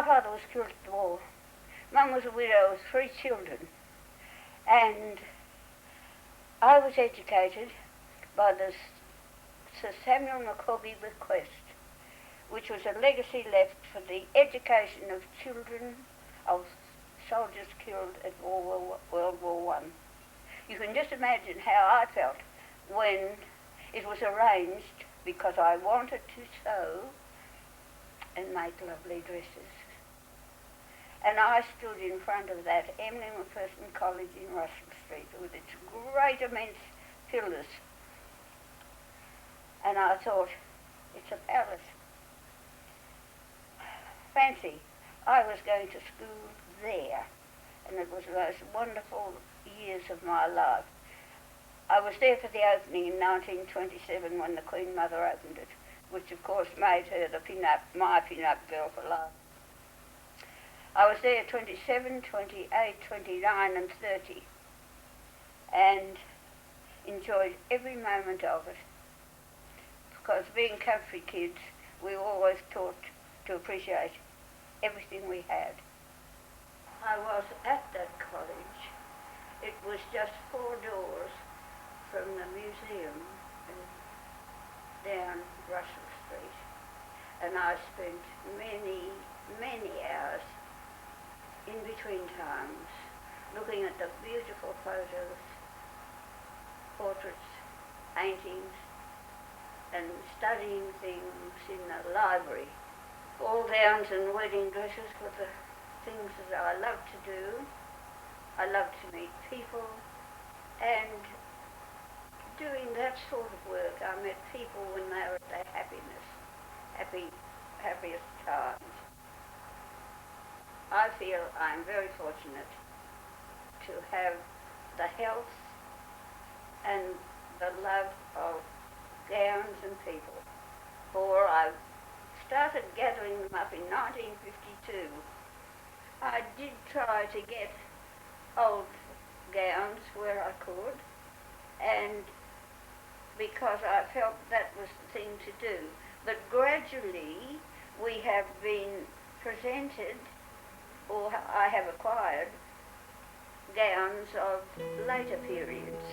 My father was killed at the war. Mum was a widow with 3 children. And I was educated by the Sir Samuel McCaughey bequest, which was a legacy left for the education of children of soldiers killed at World War One. You can just imagine how I felt when it was arranged, because I wanted to sew and make lovely dresses. And I stood in front of that Emily McPherson College in Russell Street with its great immense pillars. And I thought, it's a palace. Fancy, I was going to school there, and it was the most wonderful years of my life. I was there for the opening in 1927 when the Queen Mother opened it, which of course made her my pin-up girl for life. I was there 27, 28, 29 and 30 and enjoyed every moment of it, because being country kids, we were always taught to appreciate everything we had. I was at that college. It was just 4 doors from the museum down Russell Street, and I spent many, many hours in between times looking at the beautiful photos, portraits, paintings, and studying things in the library. Ball gowns and wedding dresses were the things that I loved to do. I loved to meet people, and doing that sort of work, I met people when they were at their happiest times. I feel I'm very fortunate to have the health and the love of gowns and people, for I started gathering them up in 1952. I did try to get old gowns where I could, and because I felt that was the thing to do. But gradually we have been presented, or I have acquired, gowns of later periods.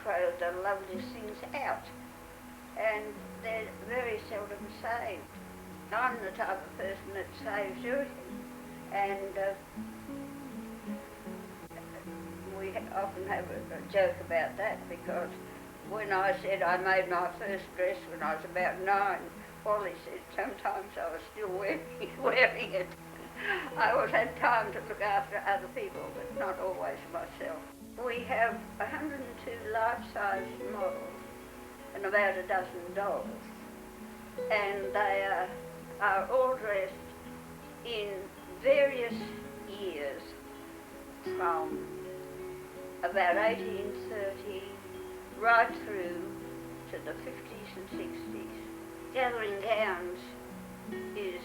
throw the loveliest things out, and they're very seldom saved. I'm the type of person that saves everything, and we often have a joke about that, because when I said I made my first dress when I was about 9, Wally said sometimes I was still wearing it. I always had time to look after other people, but not always myself. We have 102 life-size models and about a dozen dolls, and they are all dressed in various years from about 1830 right through to the 50s and 60s. Gathering gowns is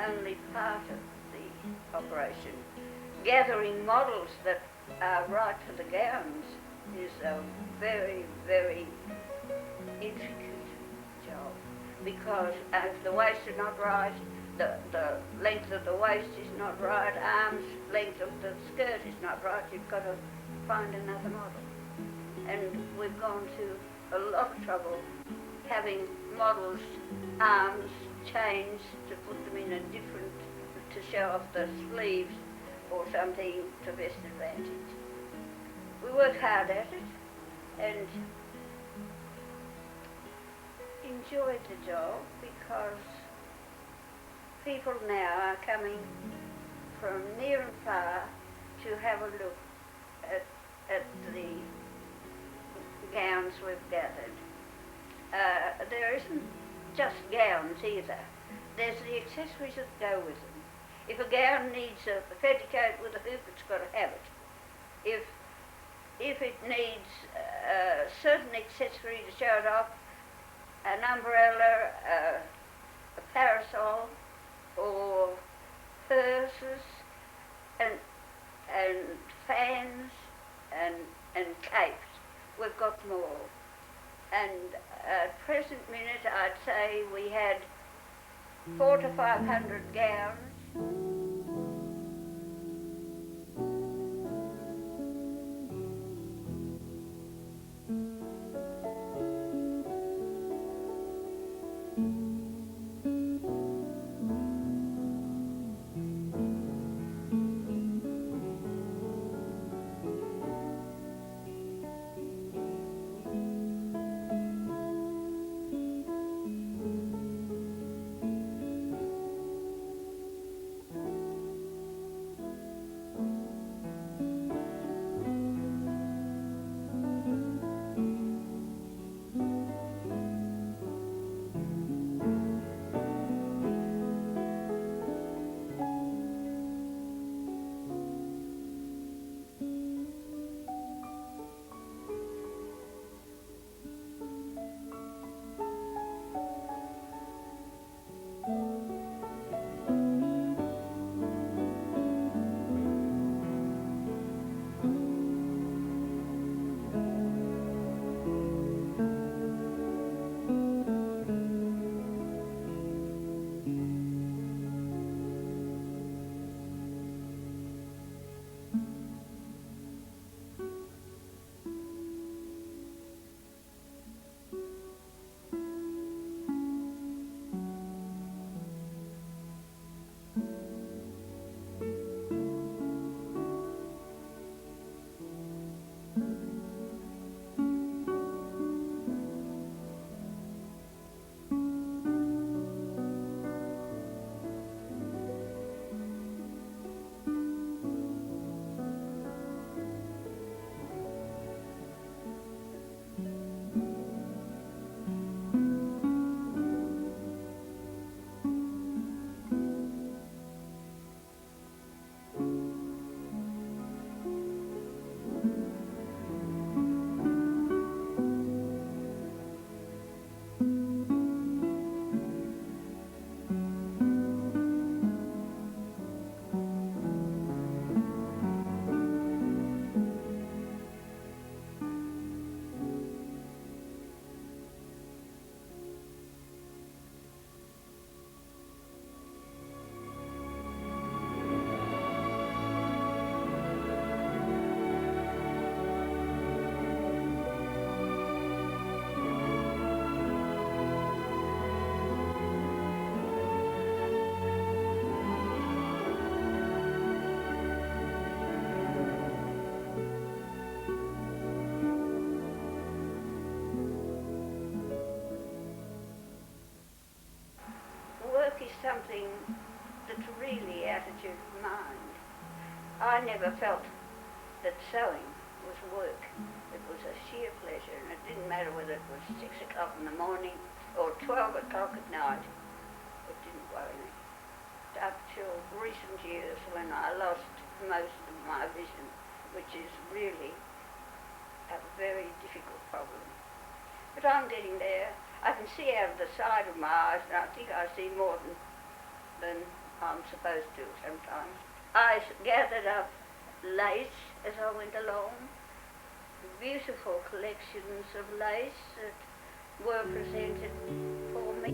only part of the operation. Gathering models that are right for the gowns is a very, very intricate job, because if the waist is not right, the length of the waist is not right, arms length of the skirt is not right, you've got to find another model. And we've gone to a lot of trouble having models' arms changed to put them in a different, to show off the sleeves or something to best advantage. We work hard at it and enjoy the job, because people now are coming from near and far to have a look at the gowns we've gathered. There isn't just gowns either. There's the accessories that go with them. If a gown needs a petticoat with a hoop, it's got to have it. If it needs a certain accessory to show it off, an umbrella, a parasol, or purses, and fans, and capes, we've got them all. And at present minute, I'd say we had 400 to 500 gowns. something that's really attitude of mind. I never felt that sewing was work. It was a sheer pleasure, and it didn't matter whether it was 6 o'clock in the morning or 12 o'clock at night. It didn't worry me. Up till recent years when I lost most of my vision, which is really a very difficult problem. But I'm getting there. I can see out of the side of my eyes, and I think I see more than I'm supposed to sometimes. I gathered up lace as I went along, beautiful collections of lace that were presented for me.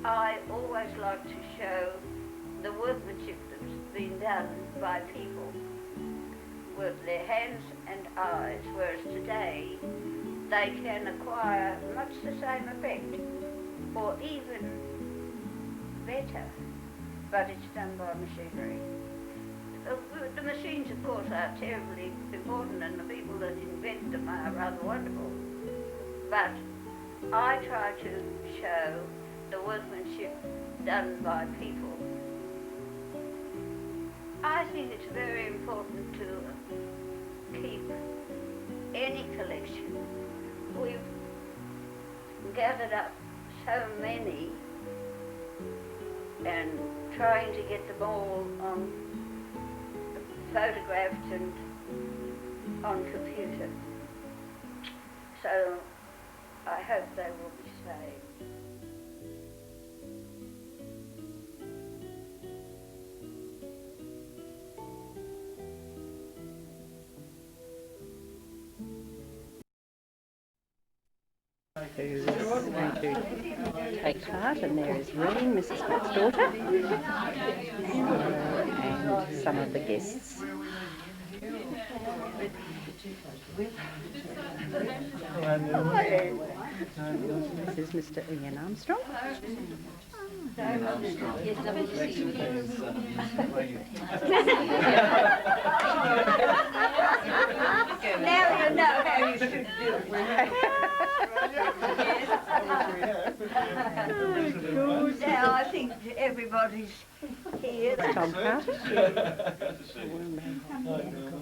I always like to show the workmanship that's been done by people with their hands and eyes, whereas today they can acquire much the same effect, or even better, but it's done by machinery. The machines, of course, are terribly important, and the people that invent them are rather wonderful, but I try to show the workmanship done by people. I think it's very important to keep any collection. We've gathered up so many and trying to get them all photographed and on computer. So I hope they will be saved. Who's going to take part, and there is Reen, Mrs. Mott's daughter, and some of the guests. This is Mr. Ian Armstrong. Now you know how you should do it. Now I think everybody's here. Tom Carter.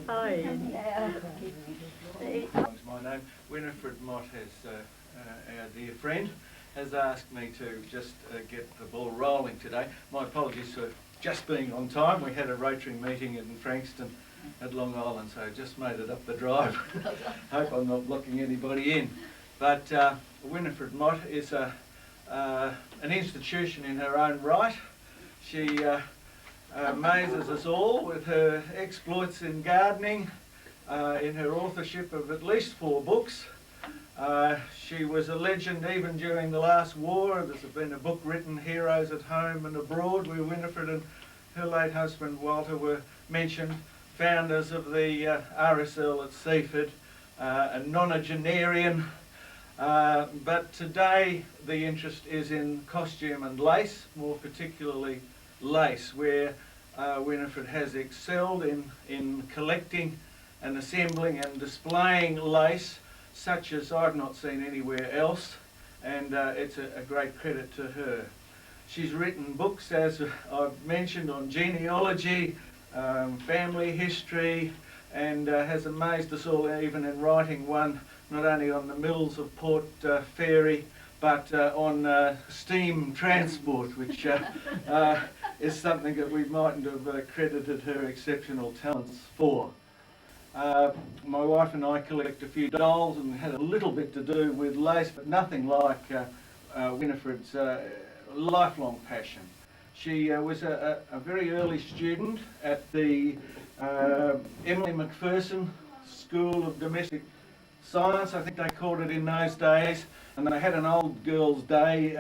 Hi. My name, Winifred Mott, has our dear friend, has asked me to just get the ball rolling today. My apologies for just being on time. We had a Rotary meeting in Frankston at Long Island, so I just made it up the drive. Hope I'm not blocking anybody in. But Winifred Mott is an institution in her own right. She amazes us all with her exploits in gardening, in her authorship of at least 4 books. She was a legend even during the last war. There's been a book written, Heroes at Home and Abroad, where Winifred and her late husband Walter were mentioned, founders of the RSL at Seaford, a nonagenarian. But today the interest is in costume and lace, more particularly lace, where Winifred has excelled in collecting and assembling and displaying lace such as I've not seen anywhere else, and it's a great credit to her. She's written books, as I've mentioned, on genealogy, family history, and has amazed us all even in writing one not only on the mills of Port Fairy but on steam transport, which is something that we mightn't have credited her exceptional talents for. My wife and I collect a few dolls and had a little bit to do with lace, but nothing like Winifred's lifelong passion. She was a very early student at the Emily Macpherson School of Domestic Science, I think they called it in those days, and they had an old girls' day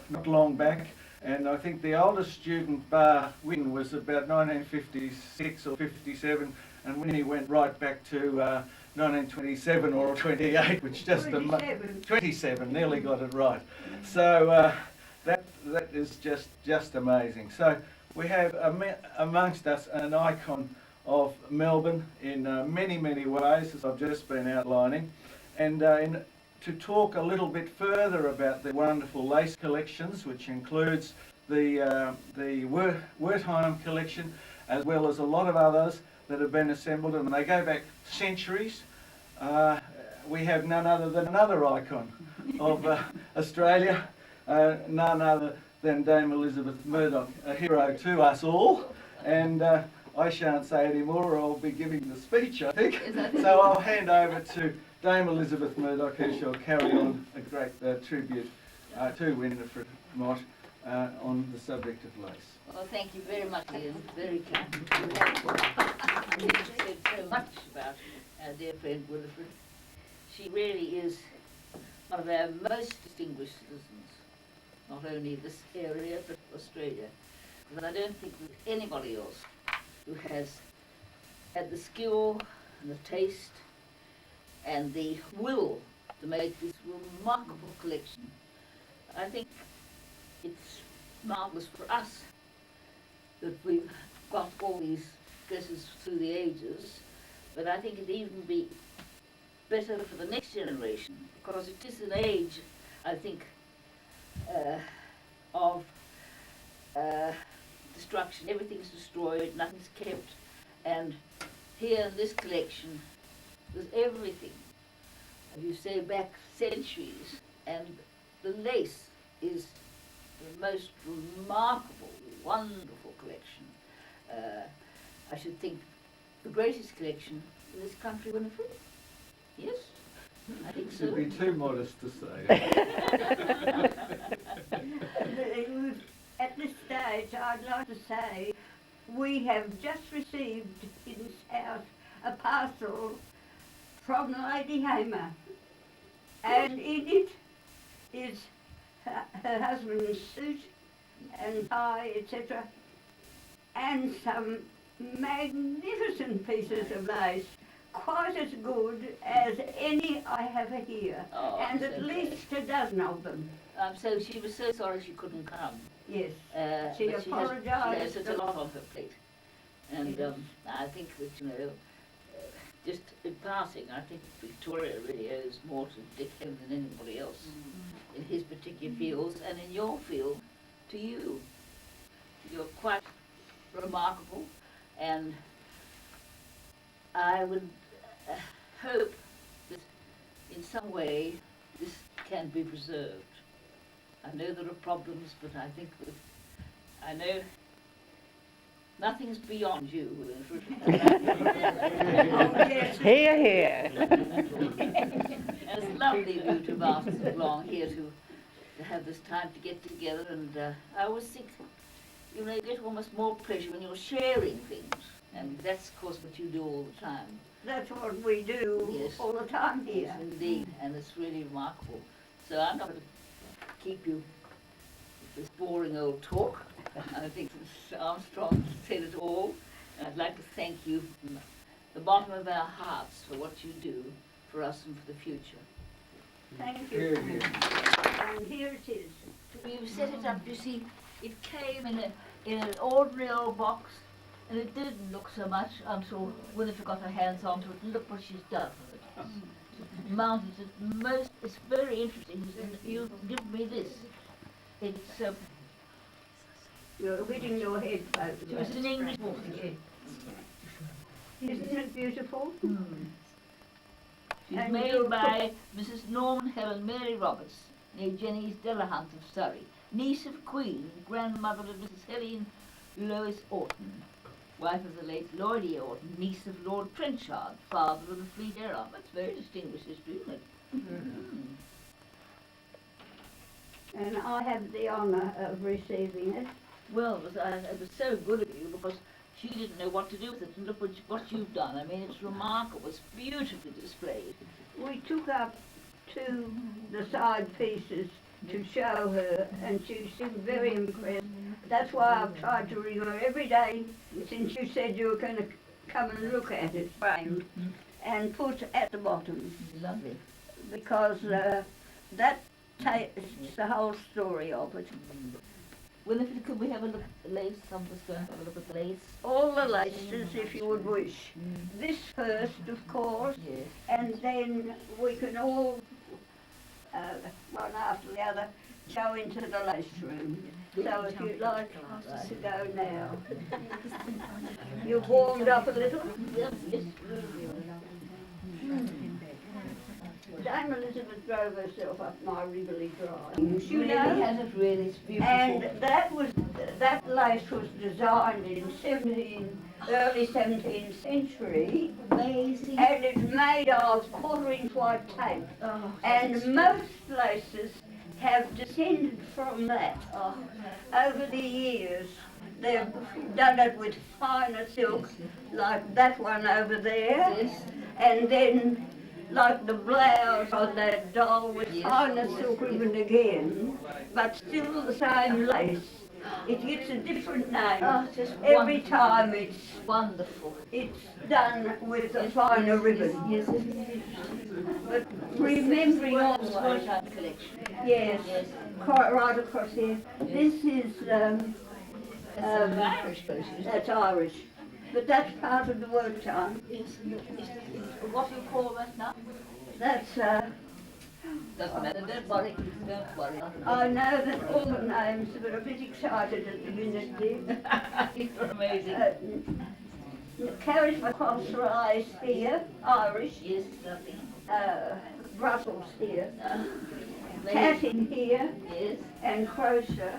not long back, and I think the oldest student, bar Win, was about 1956 or 57, and Winnie went right back to 1927 or 28, which just 27, nearly got it right. So that is just amazing. So we have amongst us an icon of Melbourne in many ways, as I've just been outlining, and to talk a little bit further about the wonderful lace collections, which includes the Wertheim collection, as well as a lot of others that have been assembled, and they go back centuries. We have none other than another icon of Australia, none other than Dame Elizabeth Murdoch, a hero to us all, and I shan't say any more or I'll be giving the speech, I think. So I'll hand over to Dame Elizabeth Murdoch, who shall carry on a great tribute to Winifred Mott on the subject of lace. Well, thank you very much, Ian. Very kind. You said so much about our dear friend Winifred. She really is one of our most distinguished citizens, not only this area but Australia. But I don't think there's anybody else who has had the skill and the taste and the will to make this remarkable collection. I think it's marvellous for us that we've got all these dresses through the ages, but I think it'd even be better for the next generation, because it is an age, I think, of destruction. Everything's destroyed, nothing's kept, and here in this collection there's everything, as you say, back centuries, and the lace is the most remarkable, wonderful collection. I should think the greatest collection in this country, Winifred? Yes? I think so. You'd be too modest to say. At this stage, I'd like to say we have just received in this house a parcel from Lady Hamer, and in it is her husband's suit and tie, etc., and some magnificent pieces of lace, quite as good as any I have here, and at least a dozen of them. So she was so sorry she couldn't come. Yes, she but apologised. She has such a lot on her plate. And I think that, you know, just in passing, I think Victoria really owes more to Dick Hem than anybody else in his particular fields, and in your field, to you. You're quite remarkable, and I would hope that in some way this can be preserved. I know there are problems, but I think that, I know Nothing's beyond you, Winifred. Hear, hear. And it's lovely of you to have asked us along here to have this time to get together, and I always think, you know, you get almost more pleasure when you're sharing things, and that's of course what you do all the time. That's what we do Yes. all the time here. Yes, indeed, and it's really remarkable. So I'm not going to keep you with this boring old talk. I think Mrs. Armstrong said it all, and I'd like to thank you from the bottom of our hearts for what you do for us and for the future. Thank Here, you. here. And here it is. We set it up, you see, it came in an ordinary old box, and it didn't look so much until Winifred got her hands onto it, and look what she's done with it. Mounted it it's very interesting. You give me this. It's You're hitting your head close. it's an English waterhead. Isn't it beautiful? She's And made you by Mrs. Norman Helen Mary Roberts, née Jenny's Delahunt of Surrey, niece of Queen, grandmother of Mrs. Helene Lois Orton, wife of the late Lloyd E. Orton, niece of Lord Trenchard, father of the Fleet era. That's very distinguished history, isn't it? And I have the honour of receiving it. Well, it was so good of you because she didn't know what to do with it, and look what you've done. I mean, it's remarkable. It's beautifully displayed. We took up the side pieces to show her, and she seemed very impressed. That's why I've tried to ring her every day since you said you were going to come and look at it framed and put at the bottom, Lovely. because that takes the whole story of it. Winifred, could we have a look at the lace? I'm just going to have a look at the lace. All the laces, if you would wish. This first, of course, Yes. and then we can all, one after the other, go into the lace room. So if you'd like to go now. You've warmed up a little. Yes, yes. Dame Elizabeth drove herself up my Rivoli Drive. You You really know? has it really. It's beautiful. And that lace was designed in early 17th century, Amazing. and it's made of quarter-inch white tape. Oh, And most laces have descended from that. Over the years, they've done it with finer silk, like that one over there, yes. and then like the blouse on that doll with Yes. finer silk ribbon again, but still the same lace. It gets a different name Oh, it's just every wonderful. time Wonderful. it's done with a finer ribbon. Yes, yes. But remembering also, Swatch collection. yes, Yes. quite right across here. This is That's Irish clothes. that's Irish, but that's part of the work time. Yes. What do you call that now? That's Doesn't matter. Don't worry. Don't worry. I know that all the names, but a bit excited at the minute, dear. You're amazing. The carriage across rise here, Irish, Yes, lovely. Brussels here, Amazing. tatting here, Yes. and crochet.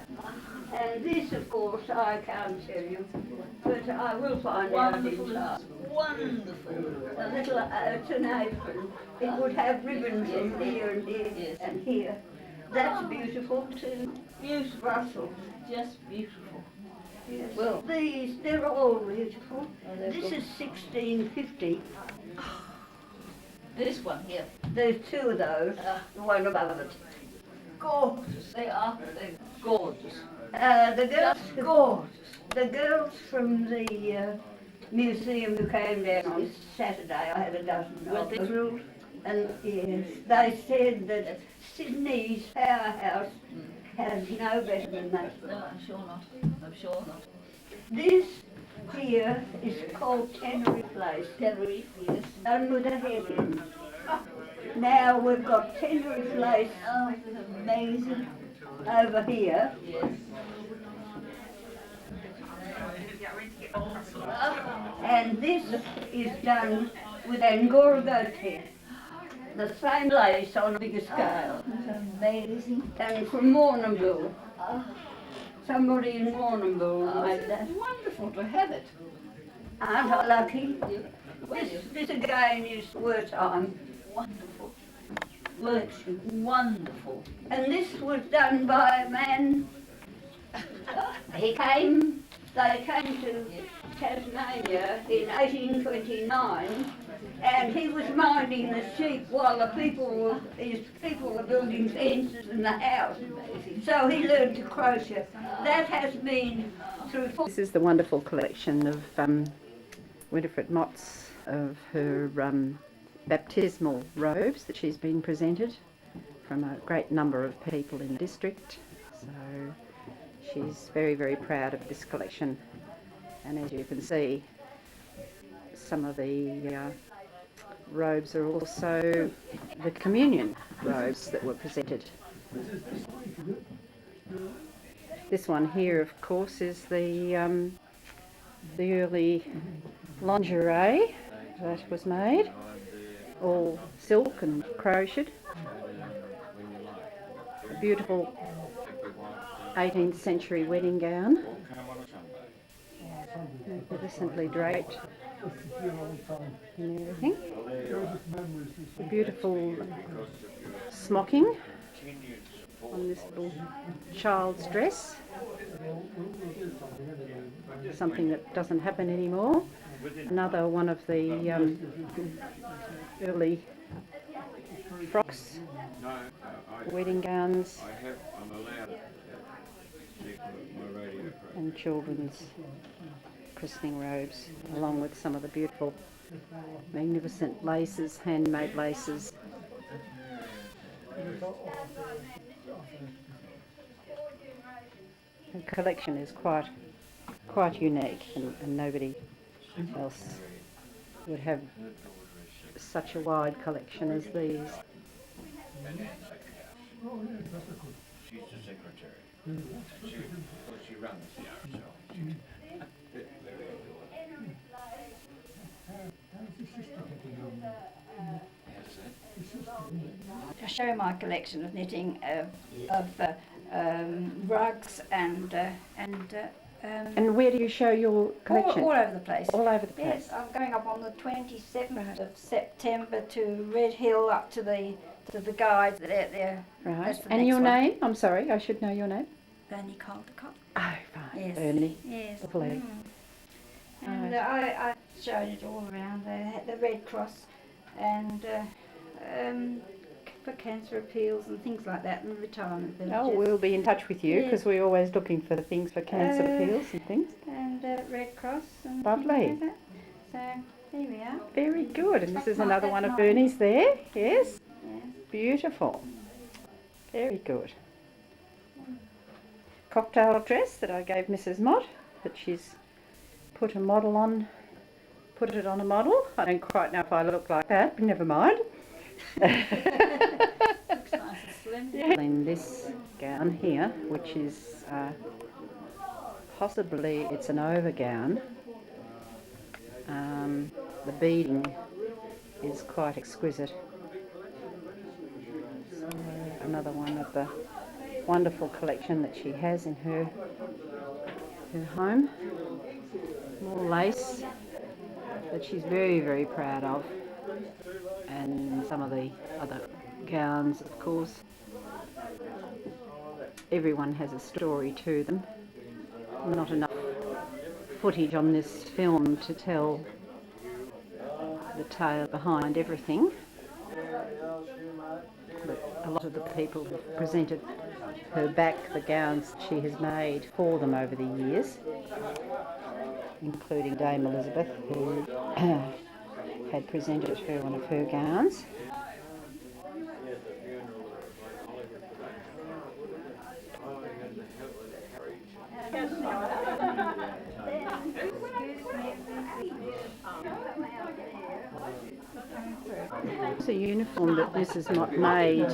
And this, of course, I can't tell you, but I will find out in Wonderful. time. Wonderful. A little, it's an apron. It would have ribbons in here and here Yes. and here. That's beautiful too. Beautiful. Brussels. Just beautiful. Yes. Well- These, they're all beautiful. Oh, they're This good. is 1650. This one here. There's two of those, the one above it. Gorgeous. They are. They're gorgeous. The girls, Just gorgeous. the girls from the museum who came down on Saturday, I had a dozen Were of they them. thrilled? And yes, they said that Sydney's powerhouse has no better than that. No, I'm sure not. I'm sure not. This here is called Tenerife lace, Tenerife, yes. done with a hairpin. Now we've got Tenerife lace Oh, it's amazing. over here, Yes. and this is done with Angora goat hair. The same lace on a bigger scale, It's amazing. and from Morning Blue. Somebody in Warrnambool made that. Wonderful to have it. Aren't I lucky? This again is wartime Wonderful. collection. Wonderful. And this was done by a man. They came to Tasmania in 1829, and he was minding the sheep while his people were building fences in the house. So he learned to crochet. That has been through. This is the wonderful collection of Winifred Mott's, of her baptismal robes that she's been presented from a great number of people in the district. So she's very, very proud of this collection. And as you can see, some of the robes are also the communion robes that were presented. This one here, of course, is the early lingerie that was made, all silk and crocheted. A beautiful 18th century wedding gown, magnificently draped and everything. A beautiful smocking on this little child's dress, something that doesn't happen anymore. Another one of the early frocks, wedding gowns, and children's christening robes, along with some of the beautiful, magnificent laces, handmade laces. The collection is quite unique, and nobody else would have such a wide collection as these. She's the secretary. She runs the art show. To show my collection of knitting of rugs and And where do you show your collection? all over the place. All over the place. Yes, I'm going up on the 27th of September to Red Hill, up to the guides that are there. Right. That's the And next your one. name? I'm sorry, I should know your name. Bernie Caldecott. Oh, right. Yes. Burnley. Yes. Lovely. And Right. I showed it all around the Red Cross and for cancer appeals and things like that, and retirement villages. Oh, we'll be in touch with you because we're always looking for things for cancer appeals and things. And Red Cross and Lovely. things like that. So here we are. Very good. And this is That's another one of mine. Bernie's there. Yes. Yes. Beautiful. Very good. Cocktail dress that I gave Mrs. Mott, that she's put a model on, put it on a model. I don't quite know if I look like that, but never mind. Looks nice and slim. Yeah. In this gown here, which is possibly it's an overgown. The beading is quite exquisite. So another one of the wonderful collection that she has in her home. More lace that she's very, very proud of, and some of the other gowns, of course. Everyone has a story to them. Not enough footage on this film to tell the tale behind everything, but a lot of the people have presented her back the gowns she has made for them over the years, including Dame Elizabeth, who had presented her one of her gowns. was a uniform that Mrs. Mott made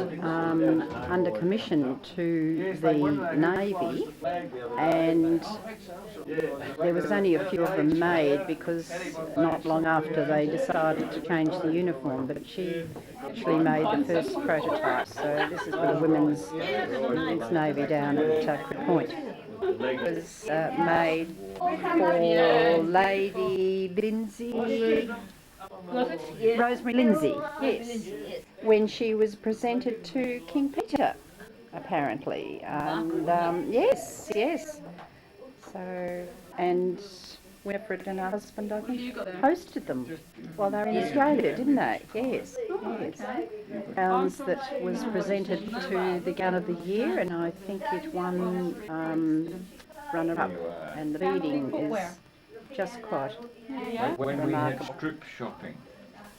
under commission to the Navy, and there was only a few of them made because not long after they decided to change the uniform, but she actually made the first prototype. So this is for the women's Navy down at Crick Point. It was made for Lady Lindsay, Yes. Rosemary Lindsay, yes, Yes. when she was presented to King Peter, apparently. And yes, yes. So, and Winifred and her husband, I think, hosted them while they were in Australia, didn't they? Yes, yes. Gowns that was presented to the Gown of the Year, and I think it won runner-up. And the beading is just quite When we had remarkable. strip shopping,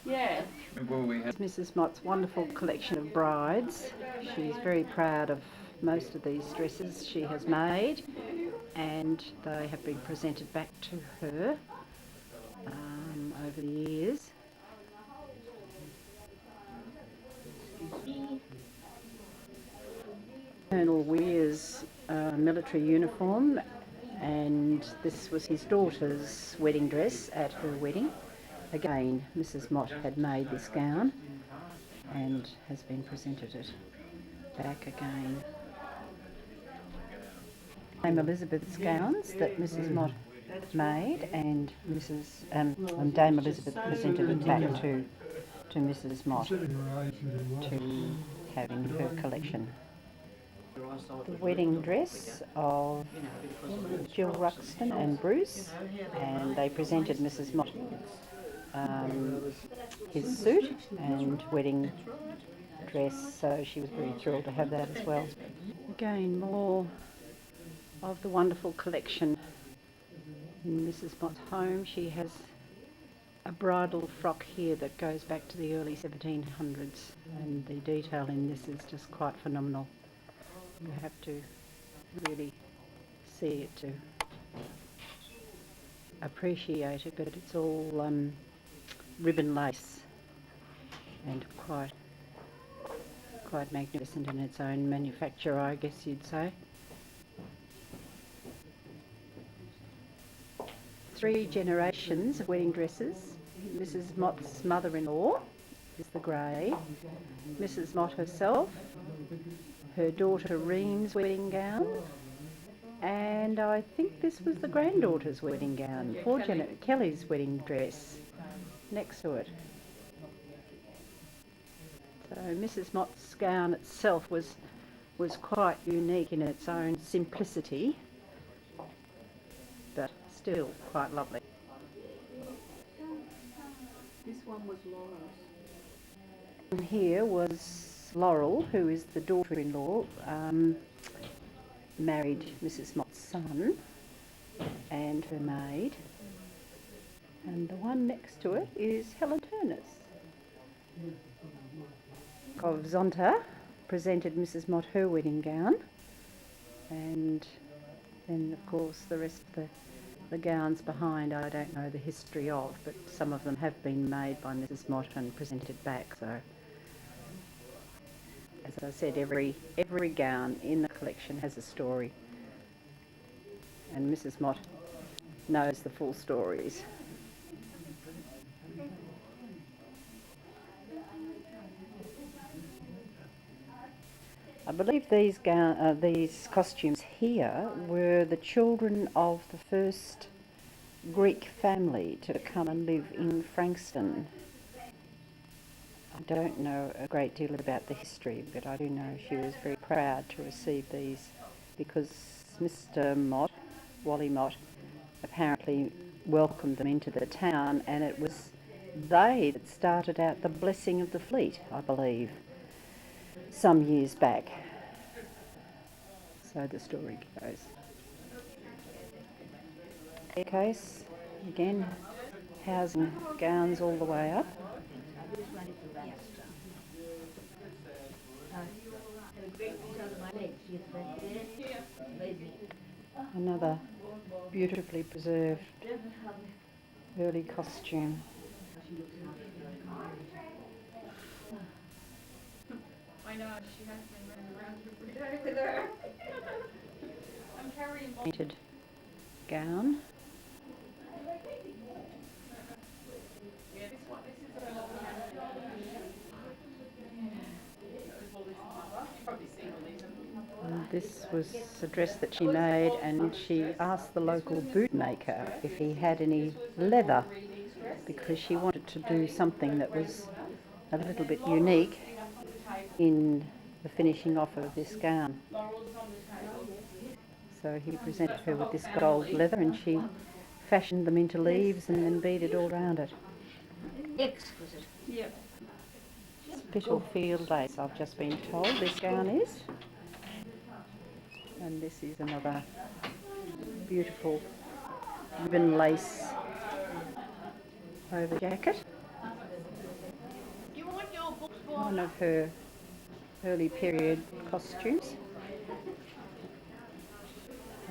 Yeah. when we had Mrs. Mott's wonderful collection of brides. She's very proud of most of these dresses she has made, and they have been presented back to her over the years. Colonel Weir's military uniform, and this was his daughter's wedding dress at her wedding. Again, Mrs. Mott had made this gown and has been presented it back again. Dame Elizabeth's gowns that Mrs. Mott made, and and Dame Elizabeth presented it back to Mrs. Mott to have in her collection. The wedding dress of Jill Ruxton and Bruce, and they presented Mrs. Mott his suit and wedding dress, so she was very thrilled to have that as well. Again, more of the wonderful collection in Mrs. Mott's home. She has a bridal frock here that goes back to the early 1700s, and the detail in this is just quite phenomenal. You have to really see it to appreciate it, but it's all ribbon lace and quite magnificent in its own manufacture, I guess you'd say. 3 generations of wedding dresses. Mrs. Mott's mother-in-law is the grey, Mrs. Mott herself, her daughter Ream's wedding gown, and I think this was the granddaughter's wedding gown, poor Janet Kelly's wedding dress next to it. So Mrs. Mott's gown itself was quite unique in its own simplicity, but still quite lovely. This one was Laura's. And here was Laurel, who is the daughter-in-law, married Mrs. Mott's son and her maid. And the one next to it is Helen Turner's. Of Zonta presented Mrs. Mott her wedding gown, and then of course the rest of the gowns behind I don't know the history of, but some of them have been made by Mrs. Mott and presented back. So as I said, every gown in the collection has a story, and Mrs. Mott knows the full stories. I believe these costumes here were the children of the first Greek family to come and live in Frankston. I don't know a great deal about the history, but I do know she was very proud to receive these because Mr. Mott, Wally Mott, apparently welcomed them into the town, and it was they that started out the blessing of the fleet, I believe, some years back. So the story goes. Staircase, again, housing gowns all the way up. Another beautifully preserved early costume. I know, she has been running around every day with her. I'm carrying boxes. Painted gown. Yeah, this one, this is a lot You've probably seen all these. And this was a dress that she made, and she asked the local bootmaker if he had any leather, because she wanted to do something that was a little bit unique in the finishing off of this gown. So he presented her with this gold leather, and she fashioned them into leaves and then beaded all around it. Exquisite. Yeah. Spitalfield lace, I've just been told this gown is. And this is another beautiful ribbon lace over jacket. One of her early period costumes,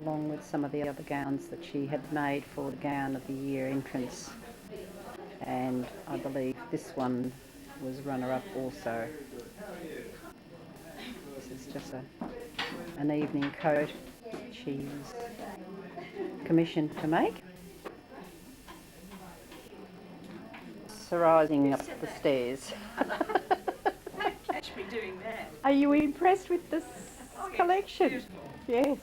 along with some of the other gowns that she had made for the Gown of the Year entrance. And I believe this one was runner-up also. This is just an evening coat she's commissioned to make. Rising up the stairs. Catch me doing that. Are you impressed with this collection? Beautiful. Yes.